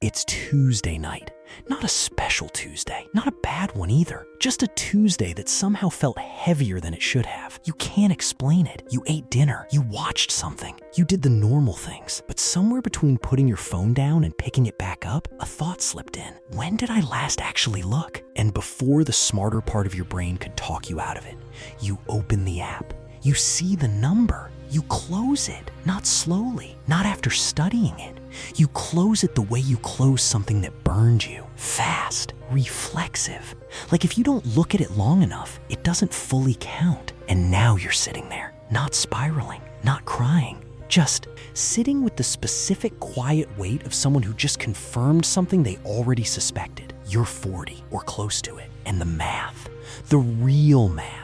It's Tuesday night. Not a special Tuesday, not a bad one either. Just a Tuesday that somehow felt heavier than it should have. You can't explain it. You ate dinner, you watched something, you did the normal things. But somewhere between putting your phone down and picking it back up, a thought slipped in. When did I last actually look? And before the smarter part of your brain could talk you out of it, you open the app. You see the number. You close it, not slowly, not after studying it. You close it the way you close something that burned you. Fast, reflexive. Like if you don't look at it long enough, it doesn't fully count. And now you're sitting there, not spiraling, not crying, just sitting with the specific quiet weight of someone who just confirmed something they already suspected. You're 40 or close to it. And the math, the real math.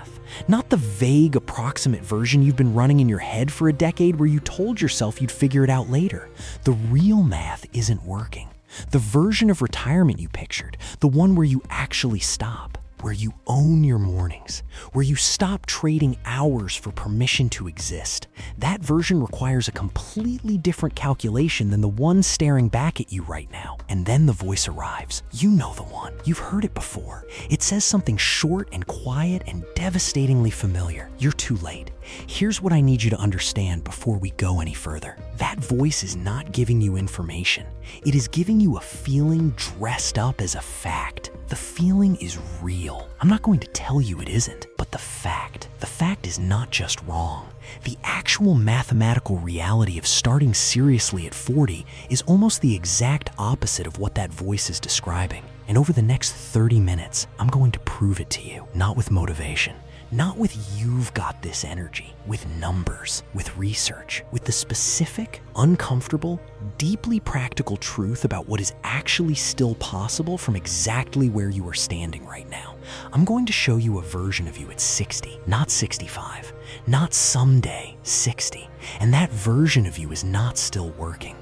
Not the vague, approximate version you've been running in your head for a decade where you told yourself you'd figure it out later. The real math isn't working. The version of retirement you pictured, the one where you actually stop, where you own your mornings, where you stop trading hours for permission to exist. That version requires a completely different calculation than the one staring back at you right now. And then the voice arrives. You know the one. You've heard it before. It says something short and quiet and devastatingly familiar. You're too late. Here's what I need you to understand before we go any further. That voice is not giving you information. It is giving you a feeling dressed up as a fact. The feeling is real. I'm not going to tell you it isn't, but the fact is not just wrong. The actual mathematical reality of starting seriously at 40 is almost the exact opposite of what that voice is describing. And over the next 30 minutes, I'm going to prove it to you, not with motivation. Not with "you've got this" energy, with numbers, with research, with the specific, uncomfortable, deeply practical truth about what is actually still possible from exactly where you are standing right now. I'm going to show you a version of you at 60, not 65, not someday 60. And that version of you is not still working.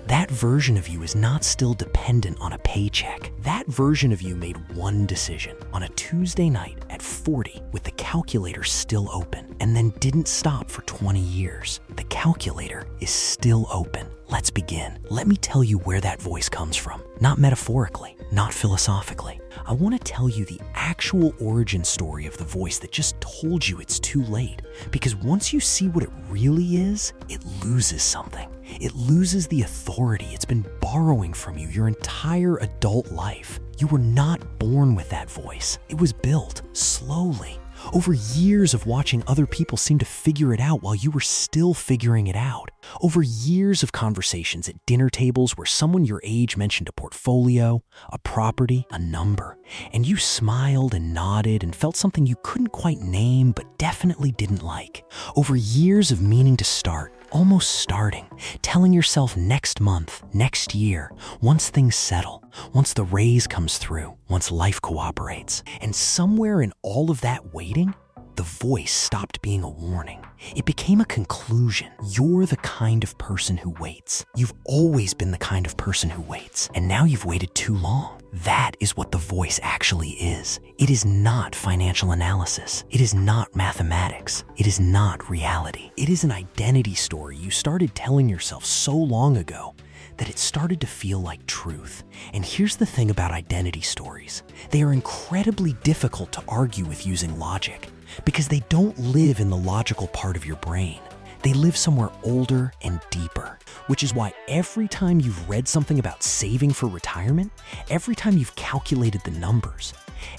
That version of you is not still dependent on a paycheck. That version of you made one decision on a Tuesday night at 40 with the calculator still open, and then didn't stop for 20 years. The calculator is still open. Let's begin. Let me tell you where that voice comes from. Not metaphorically, not philosophically. I want to tell you the actual origin story of the voice that just told you it's too late. Because once you see what it really is, it loses something. It loses the authority it's been borrowing from you your entire adult life. You were not born with that voice. It was built slowly, over years of watching other people seem to figure it out while you were still figuring it out. Over years of conversations at dinner tables where someone your age mentioned a portfolio, a property, a number, and you smiled and nodded and felt something you couldn't quite name but definitely didn't like. Over years of meaning to start, almost starting, telling yourself next month, next year, once things settle, once the raise comes through, once life cooperates. And somewhere in all of that waiting, the voice stopped being a warning. It became a conclusion. You're the kind of person who waits. You've always been the kind of person who waits, and now you've waited too long. That is what the voice actually is. It is not financial analysis. It is not mathematics. It is not reality. It is an identity story you started telling yourself so long ago that it started to feel like truth. And here's the thing about identity stories. They are incredibly difficult to argue with using logic because they don't live in the logical part of your brain. They live somewhere older and deeper, which is why every time you've read something about saving for retirement, every time you've calculated the numbers,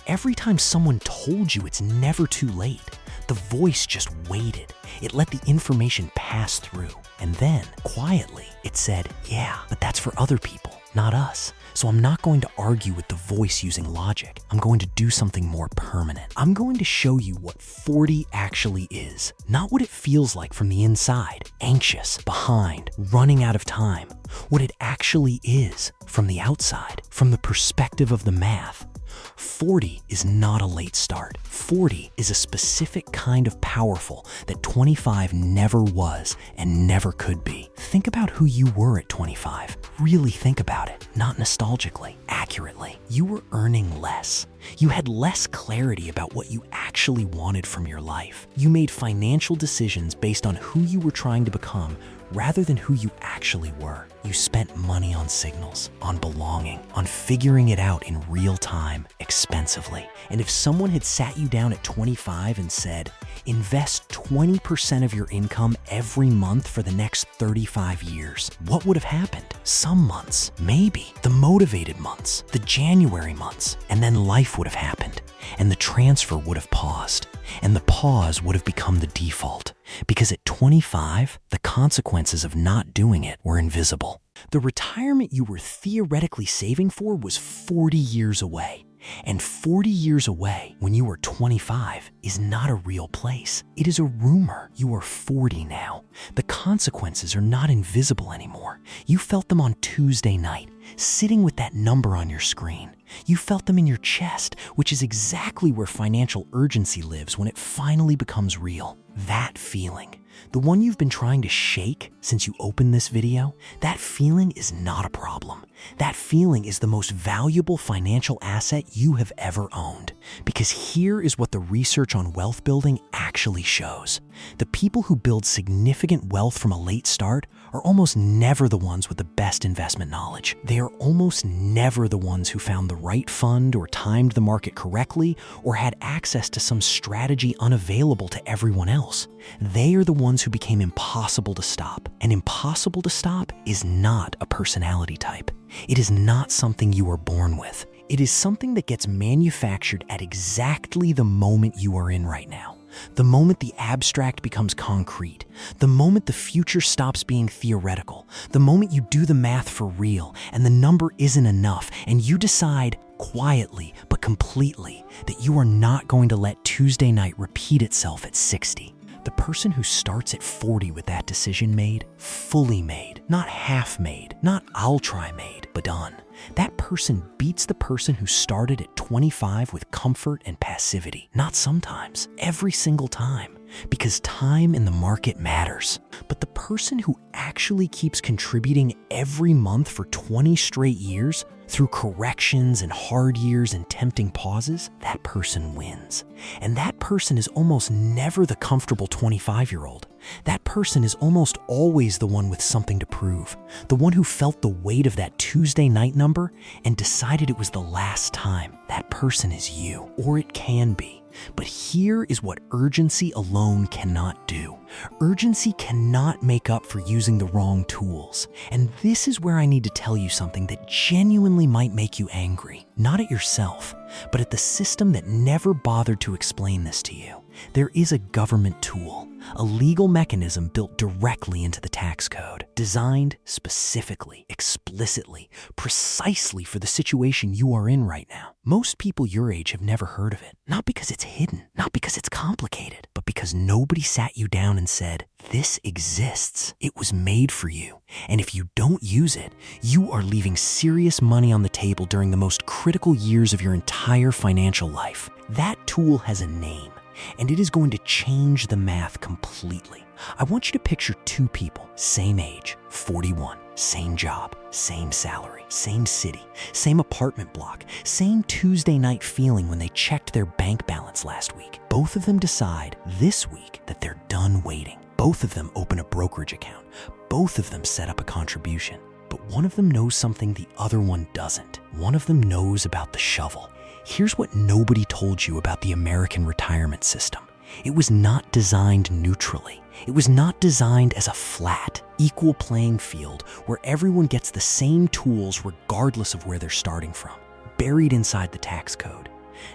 every time someone told you it's never too late, the voice just waited. It let the information pass through. And then, quietly, it said, yeah, but that's for other people, not us. So I'm not going to argue with the voice using logic. I'm going to do something more permanent. I'm going to show you what 40 actually is, not what it feels like from the inside, anxious, behind, running out of time. What it actually is from the outside, from the perspective of the math. 40 is not a late start. 40 is a specific kind of powerful that 25 never was and never could be. Think about who you were at 25. Really think about it, not nostalgically, accurately. You were earning less. You had less clarity about what you actually wanted from your life. You made financial decisions based on who you were trying to become rather than who you actually were. You spent money on signals, on belonging, on figuring it out in real time, expensively. And if someone had sat you down at 25 and said, invest 20% of your income every month for the next 35 years, what would have happened? Some months, maybe, the motivated months, the January months, and then life would have happened, and the transfer would have paused, and the pause would have become the default, because at 25, the consequences of not doing it were invisible. The retirement you were theoretically saving for was 40 years away. And 40 years away, when you are 25, is not a real place. It is a rumor. You are 40 now. The consequences are not invisible anymore. You felt them on Tuesday night, sitting with that number on your screen. You felt them in your chest, which is exactly where financial urgency lives when it finally becomes real. That feeling, the one you've been trying to shake since you opened this video, that feeling is not a problem. That feeling is the most valuable financial asset you have ever owned. Because here is what the research on wealth building actually shows. The people who build significant wealth from a late start are almost never the ones with the best investment knowledge. They are almost never the ones who found the right fund or timed the market correctly or had access to some strategy unavailable to everyone else. They are the ones who became impossible to stop. And impossible to stop is not a personality type. It is not something you are born with. It is something that gets manufactured at exactly the moment you are in right now. The moment the abstract becomes concrete, the moment the future stops being theoretical, the moment you do the math for real and the number isn't enough and you decide quietly but completely that you are not going to let Tuesday night repeat itself at 60. The person who starts at 40 with that decision made, fully made, not half made, not I'll try made, but done. That person beats the person who started at 25 with comfort and passivity. Not sometimes, every single time. Because time in the market matters. But the person who actually keeps contributing every month for 20 straight years, through corrections and hard years and tempting pauses, that person wins. And that person is almost never the comfortable 25-year-old. That person is almost always the one with something to prove. The one who felt the weight of that Tuesday night number and decided it was the last time. That person is you, or it can be. But here is what urgency alone cannot do. Urgency cannot make up for using the wrong tools. And this is where I need to tell you something that genuinely might make you angry. Not at yourself, but at the system that never bothered to explain this to you. There is a government tool, a legal mechanism built directly into the tax code, designed specifically, explicitly, precisely for the situation you are in right now. Most people your age have never heard of it, not because it's hidden, not because it's complicated, but because nobody sat you down and said, this exists. It was made for you. And if you don't use it, you are leaving serious money on the table during the most critical years of your entire financial life. That tool has a name. And it is going to change the math completely. I want you to picture two people, same age, 41, same job, same salary, same city, same apartment block, same Tuesday night feeling when they checked their bank balance last week. Both of them decide this week that they're done waiting. Both of them open a brokerage account. Both of them set up a contribution. But one of them knows something the other one doesn't. One of them knows about the shovel. Here's what nobody told you about the American retirement system. It was not designed neutrally. It was not designed as a flat, equal playing field where everyone gets the same tools regardless of where they're starting from, buried inside the tax code.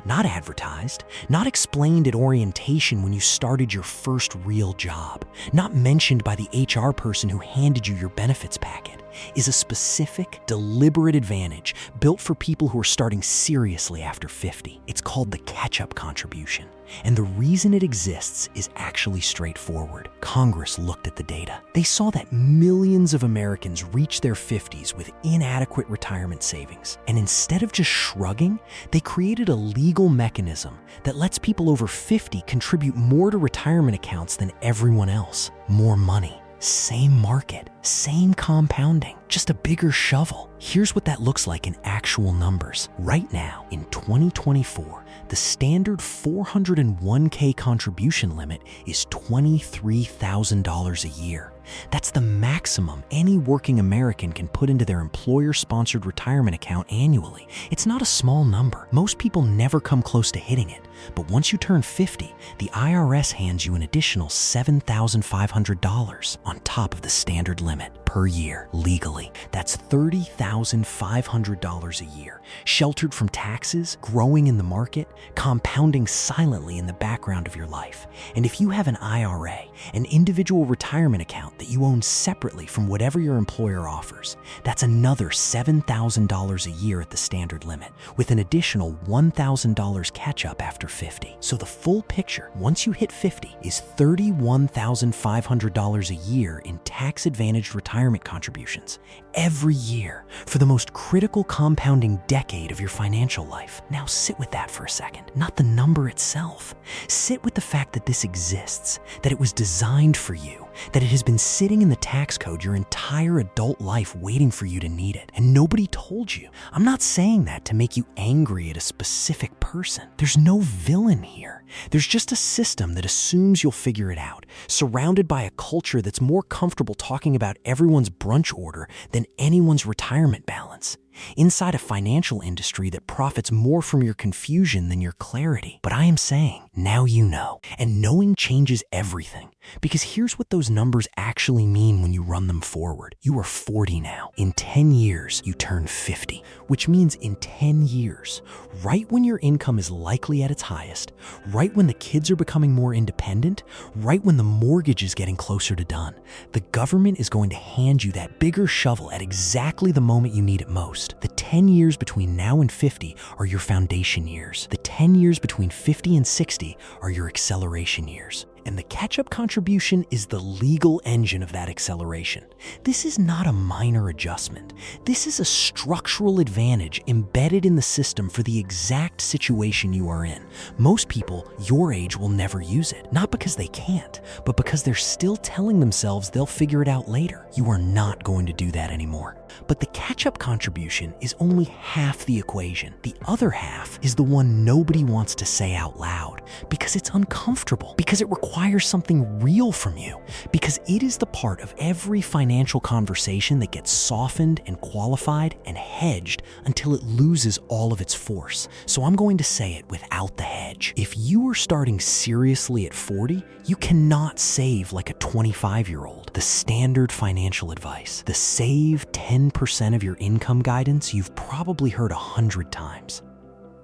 Not advertised, not explained at orientation when you started your first real job, not mentioned by the HR person who handed you your benefits packet, is a specific, deliberate advantage built for people who are starting seriously after 50. It's called the catch-up contribution. And the reason it exists is actually straightforward. Congress looked at the data. They saw that millions of Americans reach their 50s with inadequate retirement savings. And instead of just shrugging, they created a legal mechanism that lets people over 50 contribute more to retirement accounts than everyone else. More money. Same market, same compounding, just a bigger shovel. Here's what that looks like in actual numbers. Right now, in 2024, the standard 401k contribution limit is $23,000 a year. That's the maximum any working American can put into their employer-sponsored retirement account annually. It's not a small number. Most people never come close to hitting it. But once you turn 50, the IRS hands you an additional $7,500 on top of the standard limit per year, legally. That's $30,500 a year, sheltered from taxes, growing in the market, compounding silently in the background of your life. And if you have an IRA, an individual retirement account that you own separately from whatever your employer offers, that's another $7,000 a year at the standard limit, with an additional $1,000 catch-up after 50. So the full picture, once you hit 50, is $31,500 a year in tax-advantaged retirement contributions every year for the most critical compounding decade of your financial life. Now sit with that for a second. Not the number itself. Sit with the fact that this exists, that it was designed for you, that it has been sitting in the tax code your entire adult life waiting for you to need it, and nobody told you. I'm not saying that to make you angry at a specific person. There's no villain here. There's just a system that assumes you'll figure it out, surrounded by a culture that's more comfortable talking about everyone's brunch order than anyone's retirement balance. Inside a financial industry that profits more from your confusion than your clarity. But I am saying, now you know. And knowing changes everything. Because here's what those numbers actually mean when you run them forward. You are 40 now. In 10 years, you turn 50. Which means in 10 years, right when your income is likely at its highest, right when the kids are becoming more independent, right when the mortgage is getting closer to done, the government is going to hand you that bigger shovel at exactly the moment you need it most. The 10 years between now and 50 are your foundation years. The 10 years between 50 and 60 are your acceleration years. And the catch-up contribution is the legal engine of that acceleration. This is not a minor adjustment. This is a structural advantage embedded in the system for the exact situation you are in. Most people your age will never use it, not because they can't, but because they're still telling themselves they'll figure it out later. You are not going to do that anymore. But the catch-up contribution is only half the equation. The other half is the one nobody wants to say out loud because it's uncomfortable, because it requires something real from you, because it is the part of every financial conversation that gets softened and qualified and hedged until it loses all of its force. So I'm going to say it without the hedge. If you are starting seriously at 40, you cannot save like a 25-year-old. The standard financial advice, the save 10% of your income guidance you've probably heard 100 times,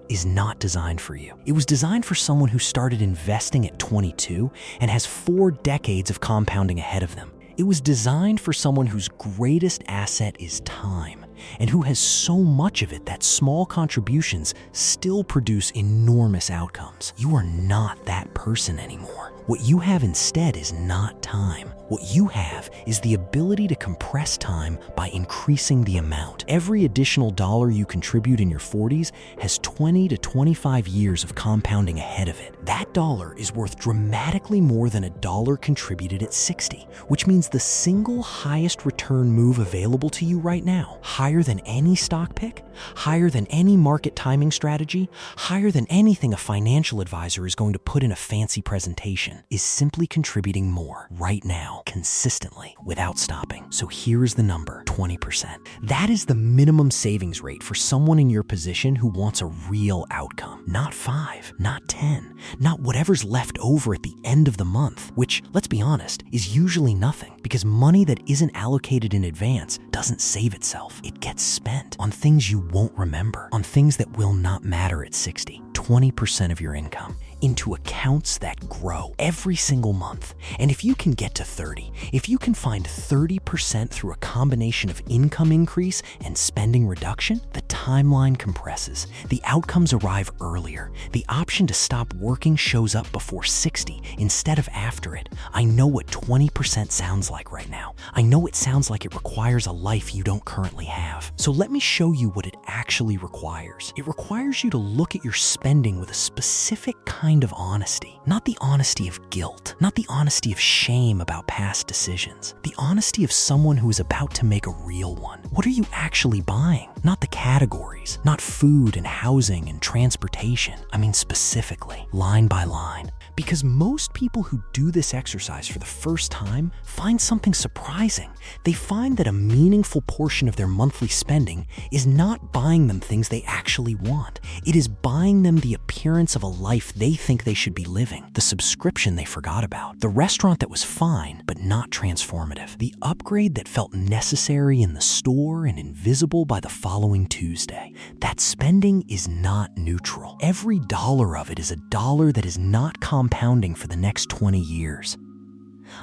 is not designed for you. It was designed for someone who started investing at 22 and has 4 decades of compounding ahead of them. It was designed for someone whose greatest asset is time, and who has so much of it that small contributions still produce enormous outcomes. You are not that person anymore. What you have instead is not time. What you have is the ability to compress time by increasing the amount. Every additional dollar you contribute in your 40s has 20 to 25 years of compounding ahead of it. That dollar is worth dramatically more than a dollar contributed at 60, which means the single highest return move available to you right now, higher than any stock pick, higher than any market timing strategy, higher than anything a financial advisor is going to put in a fancy presentation, is simply contributing more right now, consistently, without stopping. So here is the number, 20%. That is the minimum savings rate for someone in your position who wants a real outcome. Not 5, not 10, not whatever's left over at the end of the month, which, let's be honest, is usually nothing, because money that isn't allocated in advance doesn't save itself. It gets spent on things you won't remember, on things that will not matter at 60. 20% of your income into accounts that grow every single month. And if you can get to 30, if you can find 30% through a combination of income increase and spending reduction, the timeline compresses. The outcomes arrive earlier. The option to stop working shows up before 60 instead of after it. I know what 20% sounds like right now. I know it sounds like it requires a life you don't currently have. So let me show you what it actually requires. It requires you to look at your spending with a specific kind kind of honesty. Not the honesty of guilt, not the honesty of shame about past decisions. The honesty of someone who is about to make a real one. What are you actually buying? Not the categories, not food and housing and transportation. I mean specifically, line by line. Because most people who do this exercise for the first time find something surprising. They find that a meaningful portion of their monthly spending is not buying them things they actually want. It is buying them the appearance of a life they think they should be living, the subscription they forgot about, the restaurant that was fine but not transformative, the upgrade that felt necessary in the store and invisible by the following Tuesday. That spending is not neutral. Every dollar of it is a dollar that is not compounding for the next 20 years.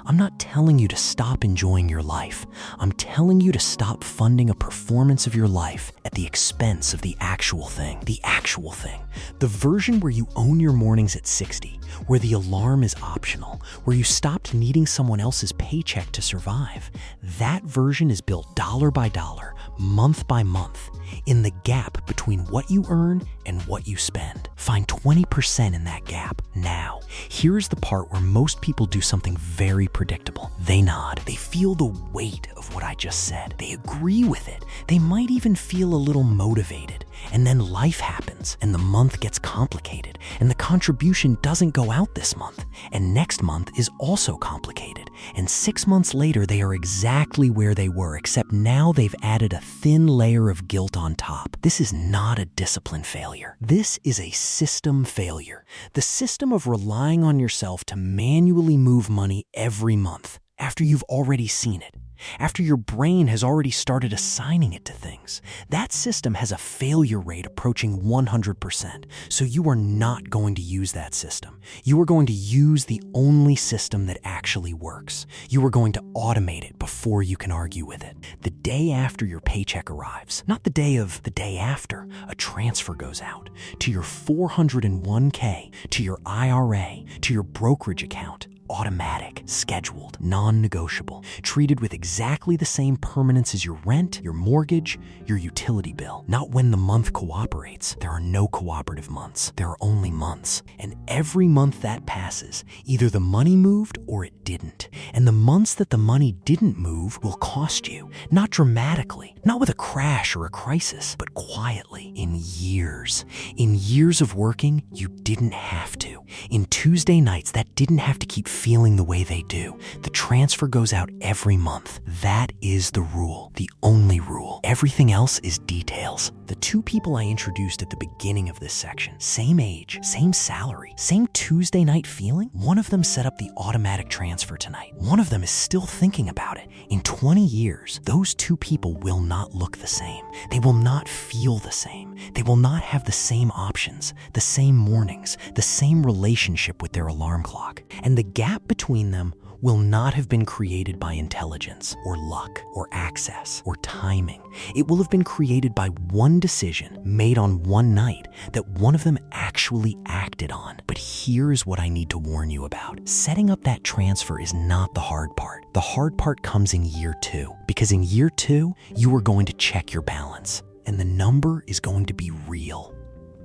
I'm not telling you to stop enjoying your life. I'm telling you to stop funding a performance of your life at the expense of the actual thing. The actual thing. The version where you own your mornings at 60, where the alarm is optional, where you stopped needing someone else's paycheck to survive. That version is built dollar by dollar, month by month, in the gap between what you earn and what you spend. Find 20% in that gap now. Here's the part where most people do something very predictable. They nod. They feel the weight of what I just said. They agree with it. They might even feel a little motivated. And then life happens, and the month gets complicated, and the contribution doesn't go out this month, and next month is also complicated, and 6 months later they are exactly where they were, except now they've added a thin layer of guilt on top. This is not a discipline failure. This is a system failure. The system of relying on yourself to manually move money every month after you've already seen it. After your brain has already started assigning it to things. That system has a failure rate approaching 100%, so you are not going to use that system. You are going to use the only system that actually works. You are going to automate it before you can argue with it. The day after your paycheck arrives, not the day of the day after, a transfer goes out to your 401k, to your IRA, to your brokerage account. Automatic, scheduled, non-negotiable, treated with exactly the same permanence as your rent, your mortgage, your utility bill. Not when the month cooperates. There are no cooperative months. There are only months. And every month that passes, either the money moved or it didn't. And the months that the money didn't move will cost you. Not dramatically, not with a crash or a crisis, but quietly, in years. In years of working, you didn't have to. In Tuesday nights that didn't have to keep feeling the way they do. The transfer goes out every month. That is the rule, the only rule. Everything else is details. The two people I introduced at the beginning of this section, same age, same salary, same Tuesday night feeling. One of them set up the automatic transfer tonight. One of them is still thinking about it. In 20 years, those two people will not look the same. They will not feel the same. They will not have the same options, the same mornings, the same relationship with their alarm clock. And the gap between them will not have been created by intelligence or luck or access or timing. It will have been created by one decision made on one night that one of them actually acted on. But here's what I need to warn you about. Setting up that transfer is not the hard part. The hard part comes in year 2, because in year 2, you are going to check your balance, and the number is going to be real.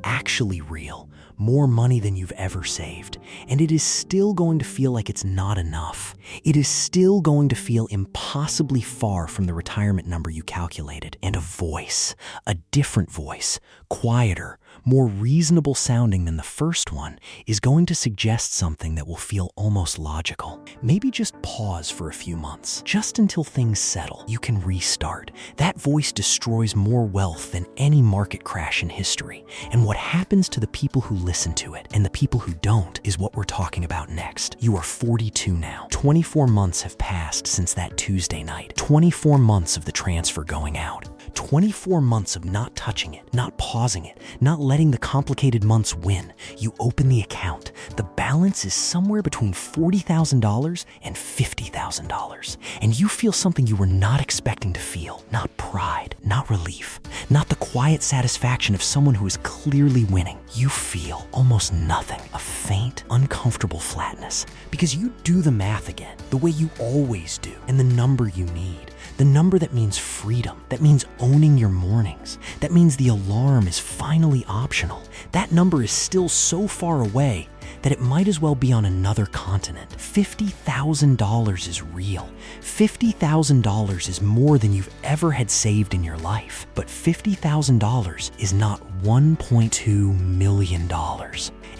Actually real. More money than you've ever saved. And it is still going to feel like it's not enough. It is still going to feel impossibly far from the retirement number you calculated. And a voice, a different voice, quieter, more reasonable sounding than the first one, is going to suggest something that will feel almost logical. Maybe just pause for a few months, just until things settle. You can restart. That voice destroys more wealth than any market crash in history. And what happens to the people who listen to it and the people who don't is what we're talking about next. You are 42 now. 24 months have passed since that Tuesday night. 24 months of the transfer going out. 24 months of not touching it, not pausing it, not letting the complicated months win. You open the account. The balance is somewhere between $40,000 and $50,000. And you feel something you were not expecting to feel. Not pride, not relief, not the quiet satisfaction of someone who is clearly winning. You feel almost nothing, a faint, uncomfortable flatness. Because you do the math again, the way you always do, and the number you need. The number that means freedom, that means owning your mornings, that means the alarm is finally optional. That number is still so far away that it might as well be on another continent. $50,000 is real. $50,000 is more than you've ever had saved in your life. But $50,000 is not $1.2 million.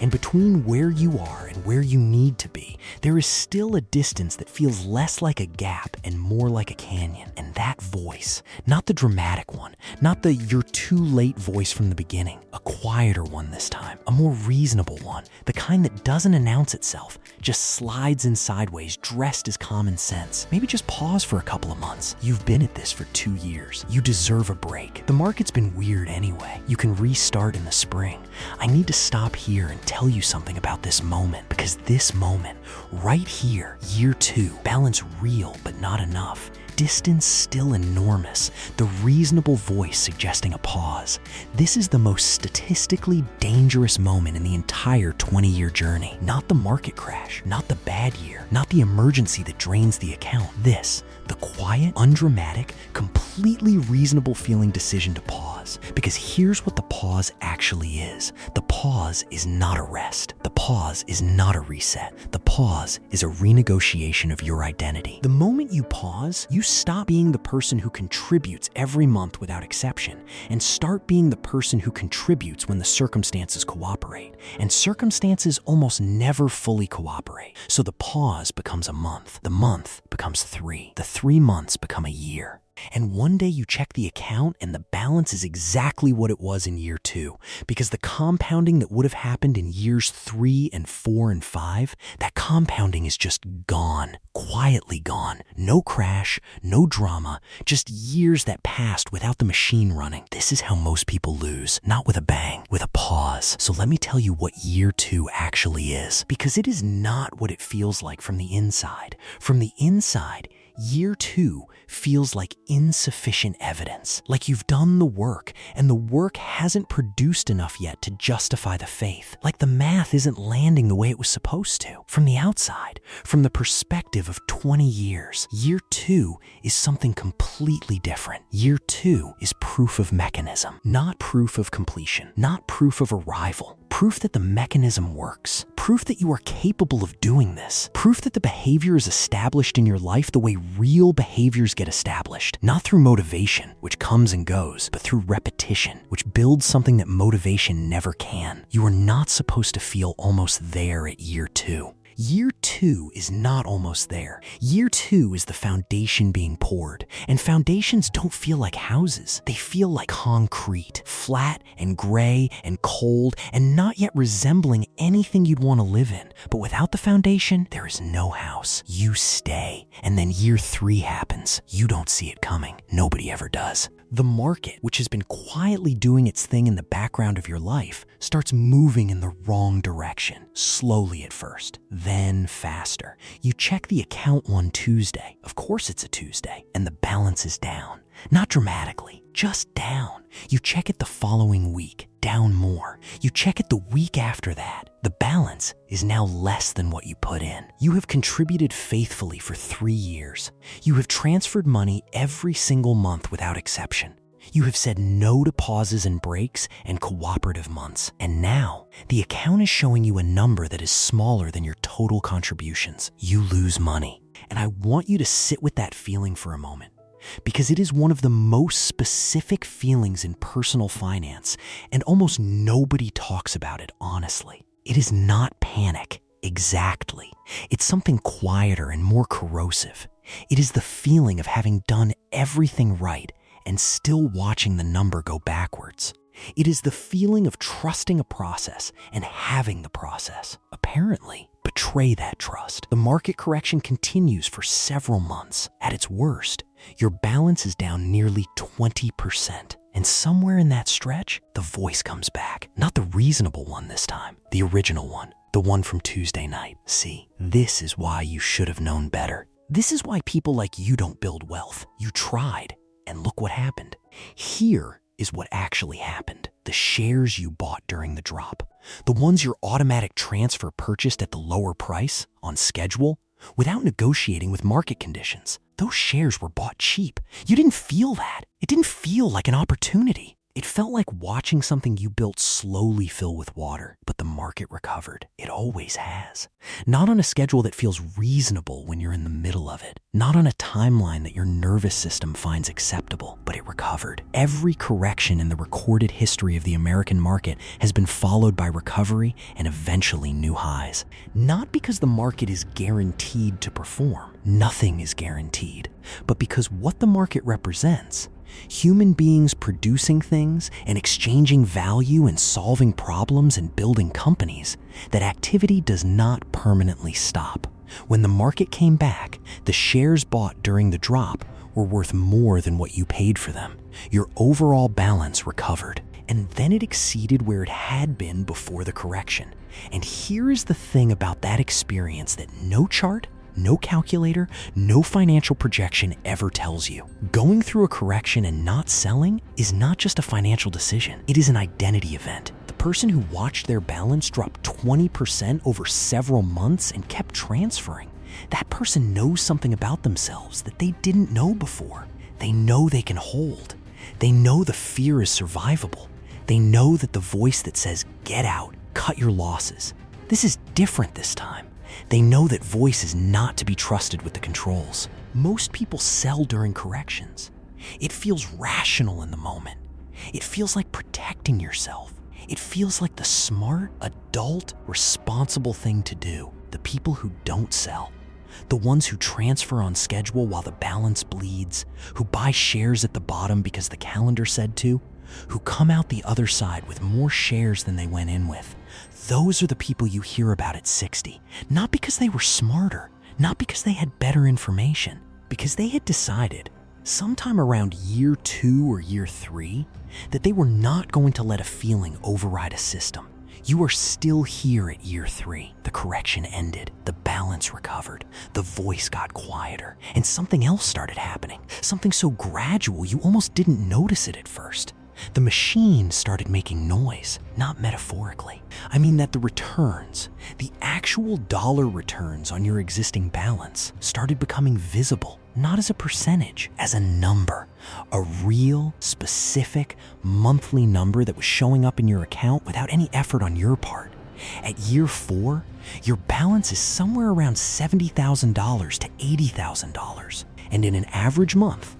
And between where you are and where you need to be, there is still a distance that feels less like a gap and more like a canyon. And that voice, not the dramatic one, not the "you're too late" voice from the beginning, a quieter one this time, a more reasonable one, the kind that doesn't announce itself, just slides in sideways dressed as common sense. Maybe just pause for a couple of months. You've been at this for 2 years. You deserve a break. The market's been weird anyway. You can restart in the spring. I need to stop here and tell you something about this moment, because this moment, right here, year 2, balance real but not enough. Distance still enormous, the reasonable voice suggesting a pause. This is the most statistically dangerous moment in the entire 20-year journey. Not the market crash, not the bad year, not the emergency that drains the account. This, the quiet, undramatic, completely reasonable feeling decision to pause. Because here's what the pause actually is. The pause is not a rest. The pause is not a reset. The pause is a renegotiation of your identity. The moment you pause, you stop being the person who contributes every month without exception and start being the person who contributes when the circumstances cooperate. And circumstances almost never fully cooperate. So the pause becomes a month. The month becomes 3. The 3 months become a year. And one day you check the account and the balance is exactly what it was in year 2, because the compounding that would have happened in years 3 and 4 and 5, that compounding is just gone, quietly gone. No crash, no drama, just years that passed without the machine running. This is how most people lose, not with a bang, with a pause. So let me tell you what year 2 actually is, because it is not what it feels like from the inside. From the inside, year 2 feels like insufficient evidence, like you've done the work and the work hasn't produced enough yet to justify the faith, like the math isn't landing the way it was supposed to. From the outside, from the perspective of 20 years, year 2 is something completely different. Year 2 is proof of mechanism, not proof of completion, not proof of arrival. Proof that the mechanism works. Proof that you are capable of doing this. Proof that the behavior is established in your life the way real behaviors get established. Not through motivation, which comes and goes, but through repetition, which builds something that motivation never can. You are not supposed to feel almost there at year 2. Year 2 is not almost there. Year 2 is the foundation being poured. And foundations don't feel like houses. They feel like concrete, flat and gray and cold and not yet resembling anything you'd want to live in. But without the foundation, there is no house. You stay. And then year 3 happens. You don't see it coming. Nobody ever does. The market, which has been quietly doing its thing in the background of your life, starts moving in the wrong direction, slowly at first, then faster. You check the account one Tuesday. Of course it's a Tuesday, and the balance is down. Not dramatically, just down. You check it the following week, down more. You check it the week after that. The balance is now less than what you put in. You have contributed faithfully for 3 years. You have transferred money every single month without exception. You have said no to pauses and breaks and cooperative months. And now, the account is showing you a number that is smaller than your total contributions. You lose money. And I want you to sit with that feeling for a moment, because it is one of the most specific feelings in personal finance, and almost nobody talks about it honestly. It is not panic, exactly. It's something quieter and more corrosive. It is the feeling of having done everything right and still watching the number go backwards. It is the feeling of trusting a process and having the process, apparently, betray that trust. The market correction continues for several months. At its worst, your balance is down nearly 20%. And somewhere in that stretch, the voice comes back. Not the reasonable one this time, the original one, the one from Tuesday night. See, this is why you should have known better. This is why people like you don't build wealth. You tried, and look what happened. Here is what actually happened. The shares you bought during the drop, the ones your automatic transfer purchased at the lower price, on schedule, without negotiating with market conditions. Those shares were bought cheap. You didn't feel that. It didn't feel like an opportunity. It felt like watching something you built slowly fill with water, but the market recovered. It always has. Not on a schedule that feels reasonable when you're in the middle of it. Not on a timeline that your nervous system finds acceptable, but it recovered. Every correction in the recorded history of the American market has been followed by recovery and eventually new highs. Not because the market is guaranteed to perform. Nothing is guaranteed. But because what the market represents, human beings producing things and exchanging value and solving problems and building companies, that activity does not permanently stop. When the market came back, the shares bought during the drop were worth more than what you paid for them. Your overall balance recovered, and then it exceeded where it had been before the correction. And here is the thing about that experience that no chart, no calculator, no financial projection ever tells you. Going through a correction and not selling is not just a financial decision. It is an identity event. The person who watched their balance drop 20% over several months and kept transferring, that person knows something about themselves that they didn't know before. They know they can hold. They know the fear is survivable. They know that the voice that says, "Get out, cut your losses. This is different this time." They know that voice is not to be trusted with the controls. Most people sell during corrections. It feels rational in the moment. It feels like protecting yourself. It feels like the smart, adult, responsible thing to do. The people who don't sell, the ones who transfer on schedule while the balance bleeds, who buy shares at the bottom because the calendar said to, who come out the other side with more shares than they went in with. Those are the people you hear about at 60, not because they were smarter, not because they had better information, because they had decided sometime around year 2 or year 3 that they were not going to let a feeling override a system. You are still here at year 3. The correction ended, the balance recovered, the voice got quieter, and something else started happening, something so gradual you almost didn't notice it at first. The machine started making noise, not metaphorically. I mean that the returns, the actual dollar returns on your existing balance, started becoming visible, not as a percentage, as a number, a real, specific, monthly number that was showing up in your account without any effort on your part. At year 4, your balance is somewhere around $70,000 to $80,000, and in an average month,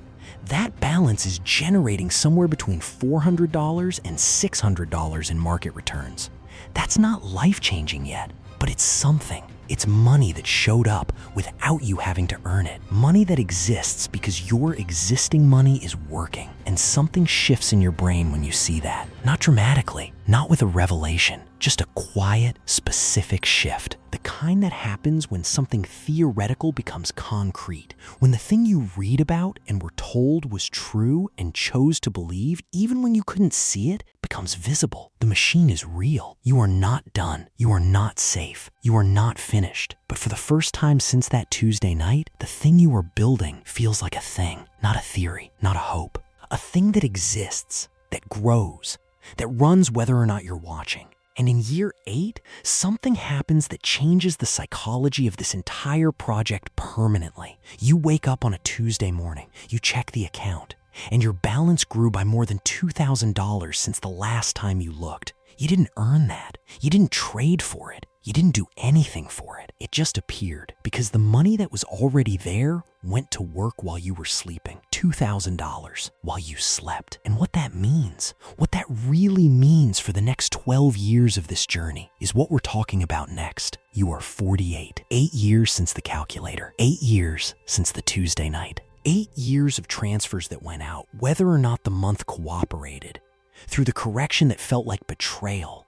that balance is generating somewhere between $400 and $600 in market returns. That's not life-changing yet, but it's something. It's money that showed up without you having to earn it. Money that exists because your existing money is working. And something shifts in your brain when you see that. Not dramatically, not with a revelation, just a quiet, specific shift. The kind that happens when something theoretical becomes concrete. When the thing you read about and were told was true and chose to believe, even when you couldn't see it, becomes visible. The machine is real. You are not done. You are not safe. You are not finished. But for the first time since that Tuesday night, the thing you are building feels like a thing, not a theory, not a hope. A thing that exists, that grows, that runs whether or not you're watching. And in year 8, something happens that changes the psychology of this entire project permanently. You wake up on a Tuesday morning, you check the account, and your balance grew by more than $2,000 since the last time you looked. You didn't earn that. You didn't trade for it. You didn't do anything for it. It just appeared because the money that was already there went to work while you were sleeping. $2,000 while you slept. And what that means, what that really means for the next 12 years of this journey is what we're talking about next. You are 48. 8 years since the calculator. 8 years since the Tuesday night. 8 years of transfers that went out, whether or not the month cooperated. Through the correction that felt like betrayal.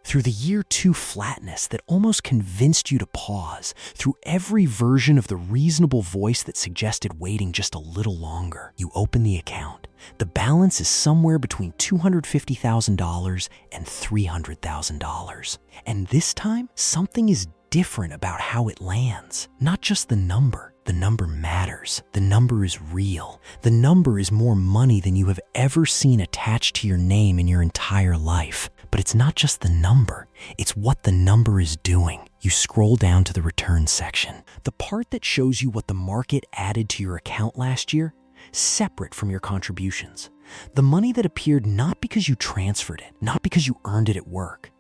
Through the year 2 flatness that almost convinced you to pause, through every version of the reasonable voice that suggested waiting just a little longer, you open the account. The balance is somewhere between $250,000 and $300,000. And this time, something is different about how it lands. Not just the number. The number matters. The number is real. The number is more money than you have ever seen attached to your name in your entire life. But it's not just the number, it's what the number is doing. You scroll down to the return section. The part that shows you what the market added to your account last year, separate from your contributions. The money that appeared not because you transferred it, not because you earned it at work,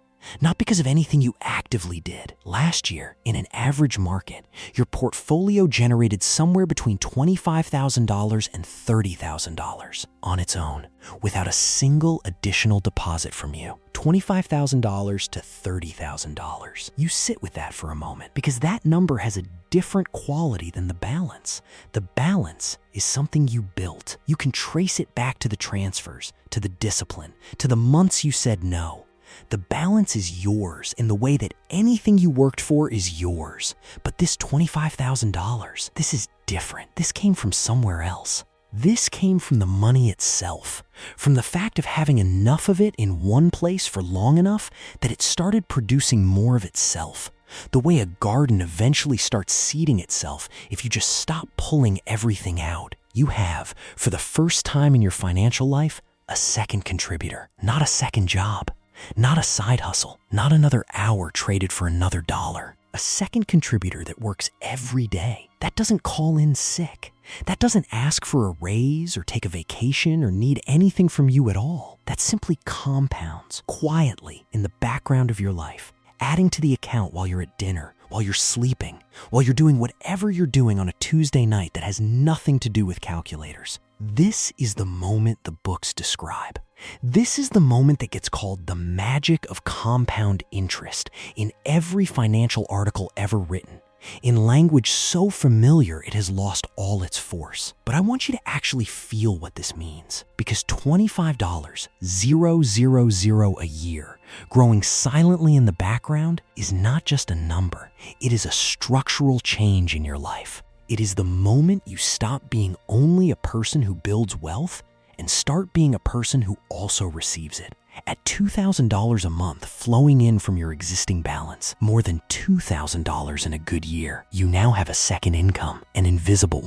not because of anything you actively did. Last year, in an average market, your portfolio generated somewhere between $25,000 and $30,000 on its own, without a single additional deposit from you. $25,000 to $30,000. You sit with that for a moment, because that number has a different quality than the balance. The balance is something you built. You can trace it back to the transfers, to the discipline, to the months you said no. The balance is yours in the way that anything you worked for is yours. But this $25,000, this is different. This came from somewhere else. This came from the money itself, from the fact of having enough of it in one place for long enough that it started producing more of itself. The way a garden eventually starts seeding itself if you just stop pulling everything out. You have, for the first time in your financial life, a second contributor, not a second job. Not a side hustle, not another hour traded for another dollar. A second contributor that works every day, that doesn't call in sick, that doesn't ask for a raise or take a vacation or need anything from you at all. That simply compounds quietly in the background of your life, adding to the account while you're at dinner, while you're sleeping, while you're doing whatever you're doing on a Tuesday night that has nothing to do with calculators. This is the moment the books describe. This is the moment that gets called the magic of compound interest in every financial article ever written, in language so familiar it has lost all its force. But I want you to actually feel what this means, because $25,000 a year, growing silently in the background, is not just a number. It is a structural change in your life. It is the moment you stop being only a person who builds wealth and start being a person who also receives it. At $2,000 a month flowing in from your existing balance, more than $2,000 in a good year, you now have a second income, an invisible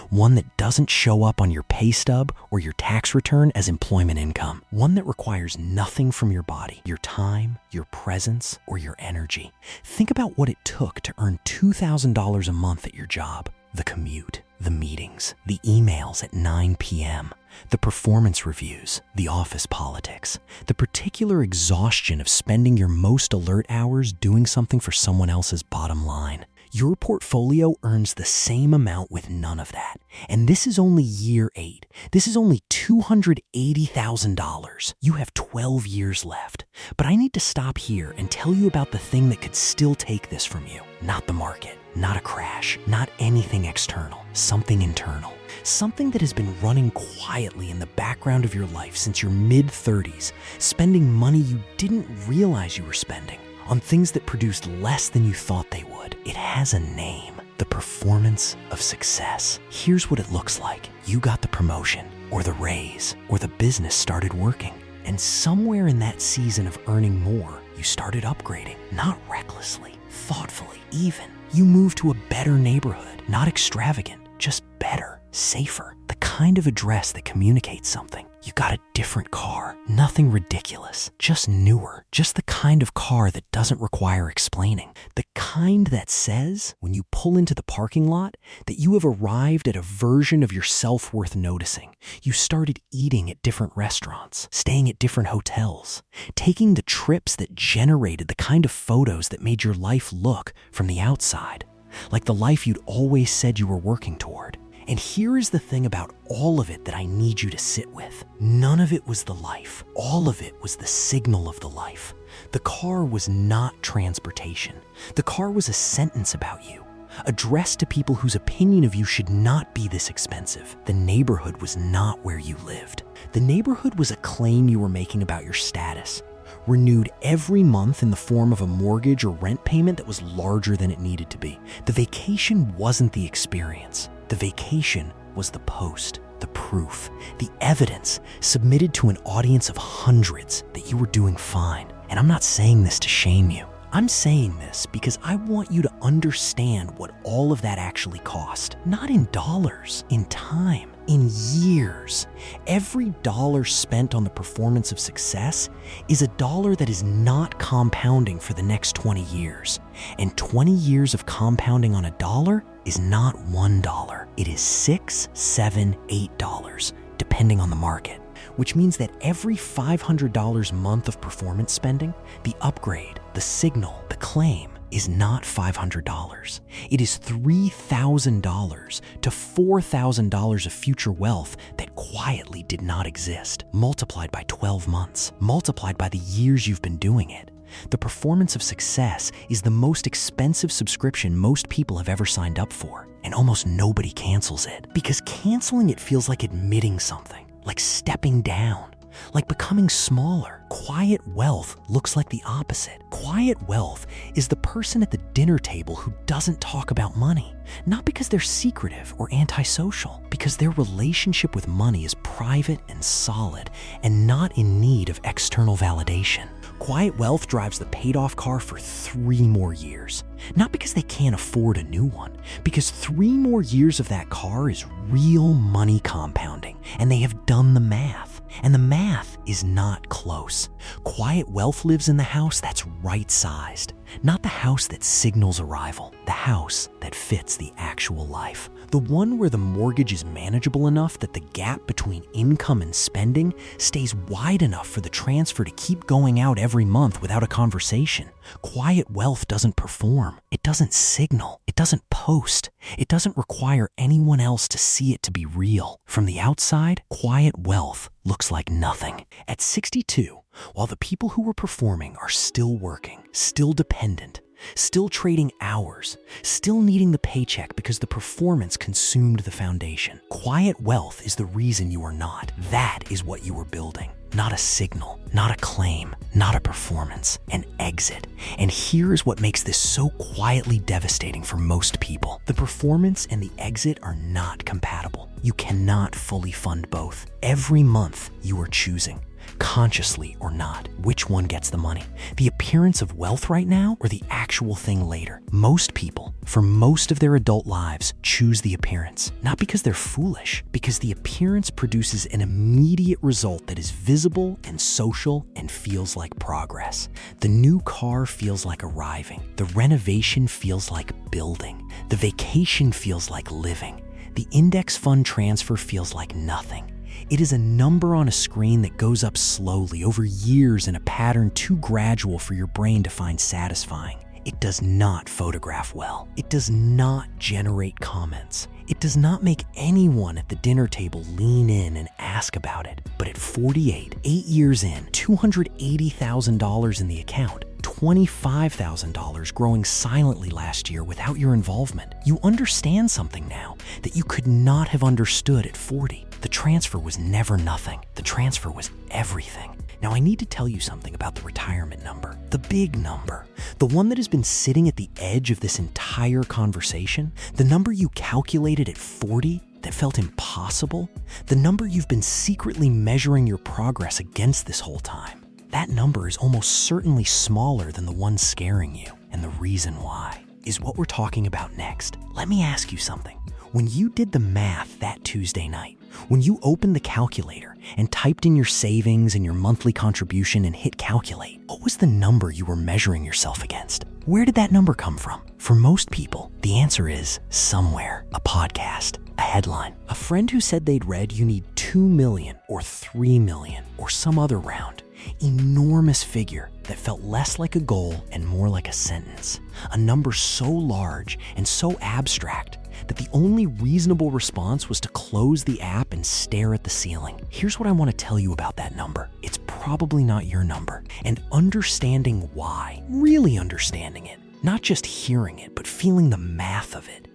one that doesn't show up on your pay stub or your tax return as employment income, one that requires nothing from your body, your time, your presence, or your energy. Think about what it took to earn $2,000 a month at your job. The commute, the meetings, the emails at 9 p.m., the performance reviews, the office politics, the particular exhaustion of spending your most alert hours doing something for someone else's bottom line. Your portfolio earns the same amount with none of that. And this is only year 8. This is only $280,000. You have 12 years left. But I need to stop here and tell you about the thing that could still take this from you. Not the market, not a crash, not anything external, something internal. Something that has been running quietly in the background of your life since your mid-30s, spending money you didn't realize you were spending on things that produced less than you thought they would. It has a name, the performance of success. Here's what it looks like. You got the promotion, or the raise, or the business started working. And somewhere in that season of earning more, you started upgrading, not recklessly, thoughtfully, even. You moved to a better neighborhood, not extravagant, just better, safer, the kind of address that communicates something. You got a different car, nothing ridiculous, just newer, just the kind of car that doesn't require explaining, the kind that says, when you pull into the parking lot, that you have arrived at a version of yourself worth noticing. You started eating at different restaurants, staying at different hotels, taking the trips that generated the kind of photos that made your life look from the outside like the life you'd always said you were working toward. And here is the thing about all of it that I need you to sit with. None of it was the life. All of it was the signal of the life. The car was not transportation. The car was a sentence about you, addressed to people whose opinion of you should not be this expensive. The neighborhood was not where you lived. The neighborhood was a claim you were making about your status, renewed every month in the form of a mortgage or rent payment that was larger than it needed to be. The vacation wasn't the experience. The vacation was the post, the proof, the evidence submitted to an audience of hundreds that you were doing fine. And I'm not saying this to shame you. I'm saying this because I want you to understand what all of that actually cost. Not in dollars, in time, in years. Every dollar spent on the performance of success is a dollar that is not compounding for the next 20 years. And 20 years of compounding on a dollar is not $1. It is $6, $7, $8, depending on the market. which means that every $500 month of performance spending, the upgrade, the signal, the claim, is not $500. It is $3,000 to $4,000 of future wealth that quietly did not exist, multiplied by 12 months, multiplied by the years you've been doing it. The performance of success is the most expensive subscription most people have ever signed up for, and almost nobody cancels it. Because canceling it feels like admitting something, like stepping down, like becoming smaller. Quiet wealth looks like the opposite. Quiet wealth is the person at the dinner table who doesn't talk about money, not because they're secretive or antisocial, because their relationship with money is private and solid and not in need of external validation. Quiet wealth drives the paid-off car for 3 more years. Not because they can't afford a new one, because 3 more years of that car is real money compounding, and they have done the math. And the math is not close. Quiet wealth lives in the house that's right-sized, not the house that signals arrival, the house that fits the actual life. The one where the mortgage is manageable enough that the gap between income and spending stays wide enough for the transfer to keep going out every month without a conversation. Quiet wealth doesn't perform. It doesn't signal. It doesn't post. It doesn't require anyone else to see it to be real. From the outside, quiet wealth looks like nothing. At 62, while the people who were performing are still working, still dependent, still trading hours, still needing the paycheck because the performance consumed the foundation. Quiet wealth is the reason you are not. That is what you are building. Not a signal, not a claim, not a performance, an exit. And here's what makes this so quietly devastating for most people. The performance and the exit are not compatible. You cannot fully fund both. Every month you are choosing, consciously or not, which one gets the money. The appearance of wealth right now or the actual thing later. Most people, for most of their adult lives, choose the appearance. Not because they're foolish, because the appearance produces an immediate result that is visible and social and feels like progress. The new car feels like arriving. The renovation feels like building. The vacation feels like living. The index fund transfer feels like nothing. It is a number on a screen that goes up slowly over years in a pattern too gradual for your brain to find satisfying. It does not photograph well. It does not generate comments. It does not make anyone at the dinner table lean in and ask about it. But at 48, 8 years in, $280,000 in the account, $25,000 growing silently last year without your involvement, you understand something now that you could not have understood at 40. The transfer was never nothing. The transfer was everything. Now I need to tell you something about the retirement number, the big number, the one that has been sitting at the edge of this entire conversation, the number you calculated at 40 that felt impossible, the number you've been secretly measuring your progress against this whole time. That number is almost certainly smaller than the one scaring you, and the reason why is what we're talking about next. Let me ask you something. When you did the math that Tuesday night, when you opened the calculator and typed in your savings and your monthly contribution and hit calculate, what was the number you were measuring yourself against? Where did that number come from? For most people, the answer is somewhere. A podcast, a headline, a friend who said they'd read you need 2 million or 3 million or some other round. Enormous figure that felt less like a goal and more like a sentence. A number so large and so abstract that the only reasonable response was to close the app and stare at the ceiling. Here's what I want to tell you about that number. It's probably not your number. And understanding why, really understanding it, not just hearing it, but feeling the math of it,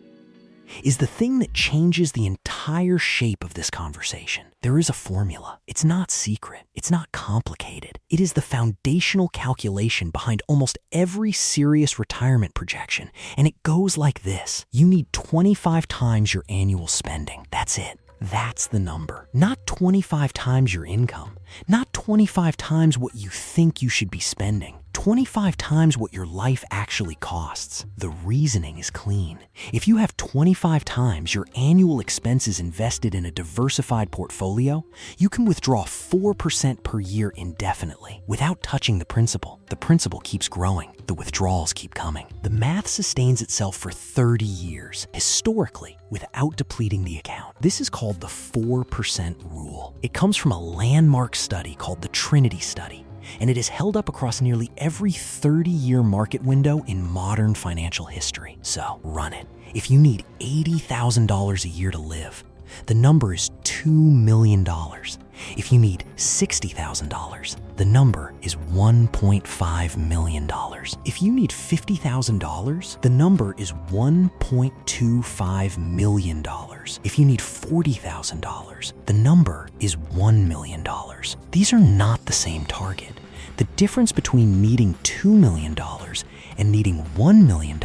is the thing that changes the entire shape of this conversation. There is a formula. It's not secret. It's not complicated. It is the foundational calculation behind almost every serious retirement projection. And it goes like this. You need 25 times your annual spending. That's it. That's the number. Not 25 times your income. Not 25 times what you think you should be spending. 25 times what your life actually costs. The reasoning is clean. If you have 25 times your annual expenses invested in a diversified portfolio, you can withdraw 4% per year indefinitely without touching the principal. The principal keeps growing. The withdrawals keep coming. The math sustains itself for 30 years, historically, without depleting the account. This is called the 4% rule. It comes from a landmark study called the Trinity Study, and it is held up across nearly every 30-year market window in modern financial history. So, run it. If you need $80,000 a year to live, the number is $2 million. If you need $60,000, the number is $1.5 million. If you need $50,000, the number is $1.25 million. If you need $40,000, the number is $1 million. These are not the same target. The difference between needing $2 million and needing $1 million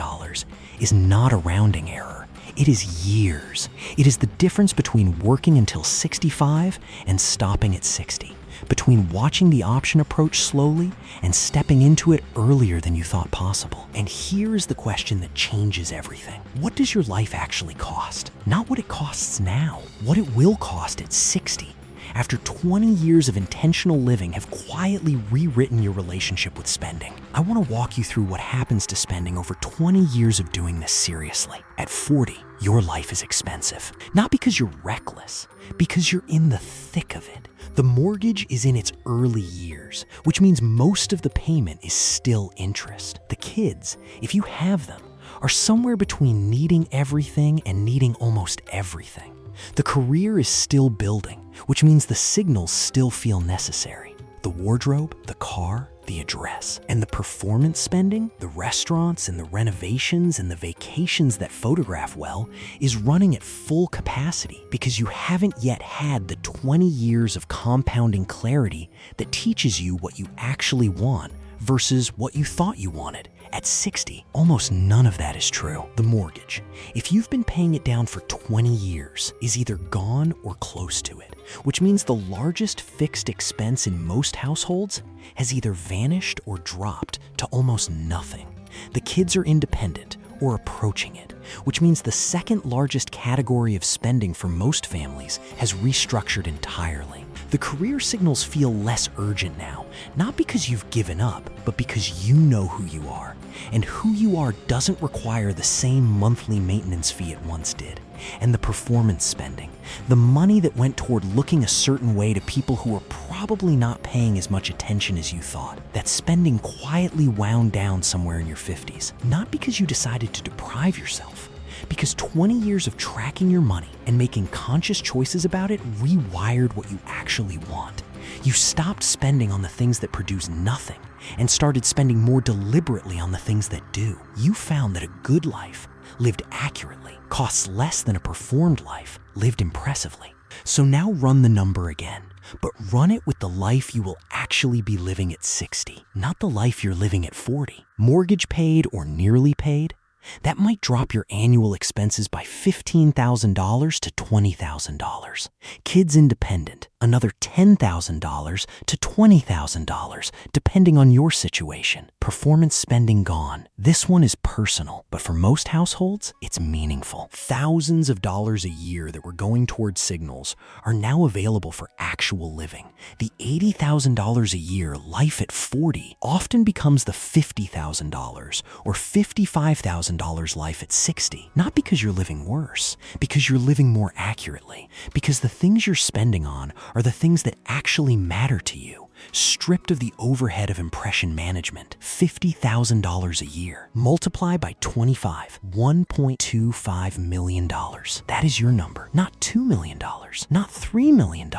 is not a rounding error. It is years. It is the difference between working until 65 and stopping at 60, between watching the option approach slowly and stepping into it earlier than you thought possible. And here's the question that changes everything. What does your life actually cost? Not what it costs now, what it will cost at 60. After 20 years of intentional living have quietly rewritten your relationship with spending. I want to walk you through what happens to spending over 20 years of doing this seriously. At 40, your life is expensive. Not because you're reckless, because you're in the thick of it. The mortgage is in its early years, which means most of the payment is still interest. The kids, if you have them, are somewhere between needing everything and needing almost everything. The career is still building, which means the signals still feel necessary. The wardrobe, the car, the address. And the performance spending, the restaurants and the renovations and the vacations that photograph well, is running at full capacity because you haven't yet had the 20 years of compounding clarity that teaches you what you actually want versus what you thought you wanted. At 60, almost none of that is true. The mortgage, if you've been paying it down for 20 years, is either gone or close to it, which means the largest fixed expense in most households has either vanished or dropped to almost nothing. The kids are independent or approaching it, which means the second largest category of spending for most families has restructured entirely. The career signals feel less urgent now, not because you've given up, but because you know who you are. And who you are doesn't require the same monthly maintenance fee it once did. And the performance spending, the money that went toward looking a certain way to people who were probably not paying as much attention as you thought, that spending quietly wound down somewhere in your 50s. Not because you decided to deprive yourself, because 20 years of tracking your money and making conscious choices about it rewired what you actually want. You stopped spending on the things that produce nothing and started spending more deliberately on the things that do. You found that a good life, lived accurately, costs less than a performed life, lived impressively. So now run the number again, but run it with the life you will actually be living at 60, not the life you're living at 40. Mortgage paid or nearly paid, that might drop your annual expenses by $15,000 to $20,000. Kids independent, another $10,000 to $20,000, depending on your situation. Performance spending gone. This one is personal, but for most households, it's meaningful. Thousands of dollars a year that were going towards signals are now available for actual living. The $80,000 a year life at 40 often becomes the $50,000 or $55,000 life at 60. Not because you're living worse, because you're living more accurately, because the things you're spending on are the things that actually matter to you. Stripped of the overhead of impression management, $50,000 a year. Multiply by 25, $1.25 million. That is your number, not $2 million, not $3 million,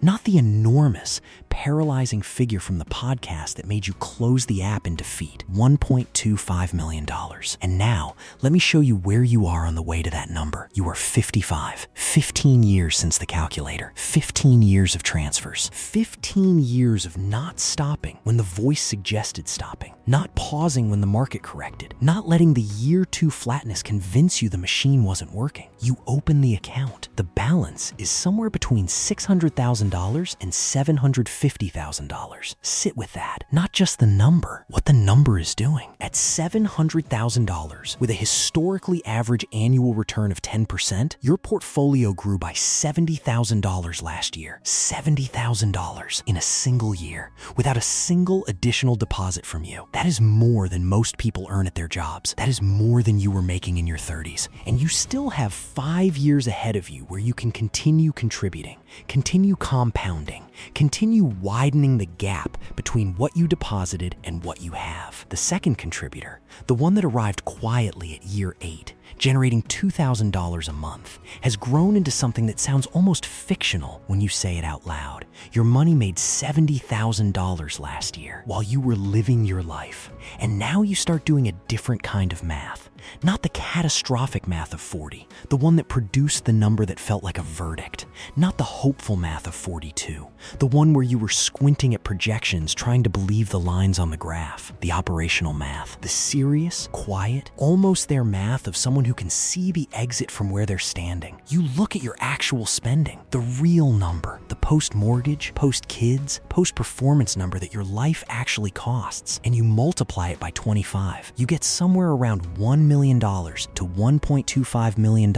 not the enormous, paralyzing figure from the podcast that made you close the app in defeat, $1.25 million. And now, let me show you where you are on the way to that number. You are 55, 15 years since the calculator, 15 years of transfers, 15 years of not stopping when the voice suggested stopping, not pausing when the market corrected, not letting the year 2 flatness convince you the machine wasn't working. You open the account. The balance is somewhere between $600,000 and $750,000. Sit with that, not just the number, what the number is doing. At $700,000, with a historically average annual return of 10%, your portfolio grew by $70,000 last year. $70,000 in a single year, without a single additional deposit from you. That is more than most people earn at their jobs. That is more than you were making in your 30s. And you still have 5 years ahead of you where you can continue contributing, continue compounding, continue widening the gap between what you deposited and what you have. The second contributor, the one that arrived quietly at year 8, generating $2,000 a month, has grown into something that sounds almost fictional when you say it out loud. Your money made $70,000 last year while you were living your life. And now you start doing a different kind of math. Not the catastrophic math of 40, the one that produced the number that felt like a verdict. Not the hopeful math of 42, the one where you were squinting at projections trying to believe the lines on the graph. The operational math, the serious, quiet, almost there math of someone who can see the exit from where they're standing. You look at your actual spending, the real number, the post-mortgage, post-kids, post-performance number that your life actually costs, and you multiply it by 25. You get somewhere around $1 million to $1.25 million,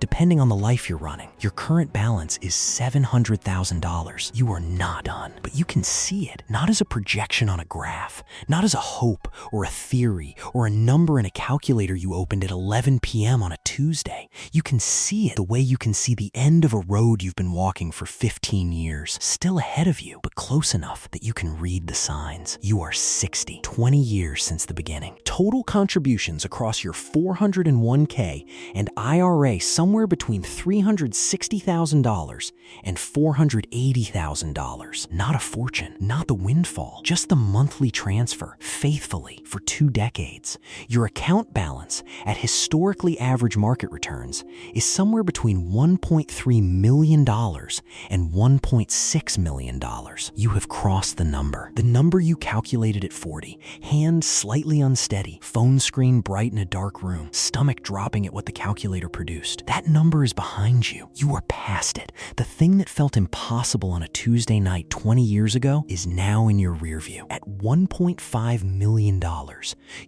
depending on the life you're running. Your current balance is $700,000. You are not done, but you can see it, not as a projection on a graph, not as a hope or a theory or a number in a calculator you opened at 11 p.m. on a Tuesday. You can see it the way you can see the end of a road you've been walking for 15 years, still ahead of you, but close enough that you can read the signs. You are 60, 20 years since the beginning. Total contributions across your 401k and IRA somewhere between $360,000 and $480,000. Not a fortune, not the windfall, just the monthly transfer, faithfully for 2 decades. Your account balance at historically average market returns is somewhere between $1.3 million and $1.6 million. You have crossed the number you calculated at 40, hand slightly unsteady, phone screen bright in a dark room, stomach dropping at what the calculator produced. That number is behind you. You are past it. The thing that felt impossible on a Tuesday night 20 years ago is now in your rear view. At $1.5 million,